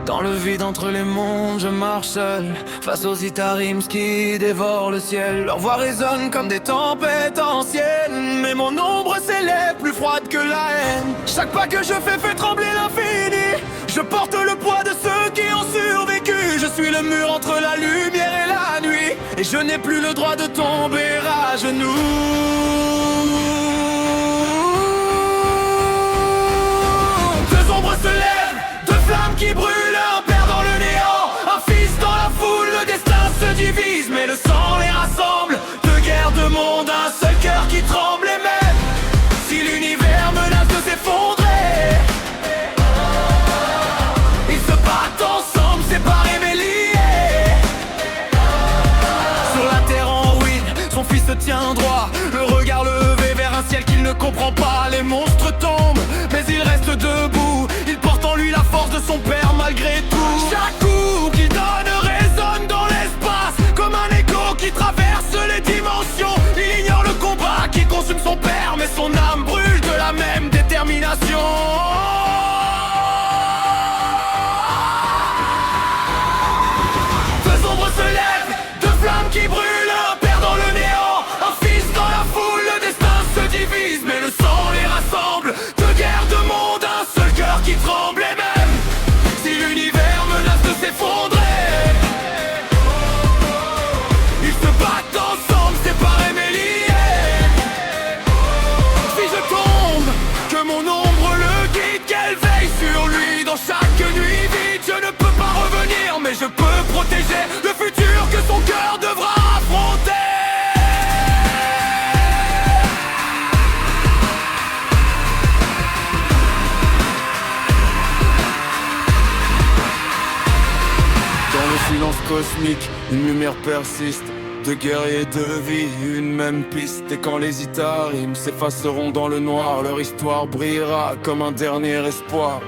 Dans le vide entre les mondes, je marche seul face aux Itarims qui dévorent le ciel. Leur voix résonne comme des tempêtes anciennes, mais mon ombre s'élève plus froide que la haine. Chaque pas que je fais fait trembler l'infini. Je porte le poids de ceux qui ont survécu. Je suis le mur entre la lumière et la nuit, et je n'ai plus le droit de tomber à genoux. Deux ombres se lèvent, deux flammes qui brûlent, un père dans le néant, un fils dans la foule. Le destin se divise, mais le sang les rassemble. Deux guerres, deux mondes, un seul cœur qui tremble. Et même si l'univers menace de s'effondrer, ils se battent ensemble, séparés mais liés. Sur la terre en ruine, son fils se tient droit, le regard levé vers un ciel qu'il ne comprend pas. Les monstres tombent, mais il reste debout. Il porte en lui la force de son père malgré tout. Chaque coup qu'il donne résonne dans l'espace, comme un écho qui traverse les dimensions. Il ignore le combat qui consume son père, mais son âme brûle de la même détermination. Deux ombres se lèvent, deux flammes qui brûlent, un père dans le néant, un fils dans la foule. Le destin se divise, mais le sang les rassemble. Deux guerres, deux mondes, un seul cœur qui tremble. Et même si l'univers menace de s'effondrer, ils se battent ensemble, séparés mais liés. Si je tombe, que mon ombre le guide, qu'elle veille sur lui dans chaque nuit vide. Je ne peux pas revenir, mais je peux protéger le futur que son cœur devra affronter. Dans le silence cosmique, une lumière persiste. Deux guerriers, deux vies, une même piste. Et quand les Itarims s'effaceront dans le noir, leur histoire brillera comme un dernier espoir.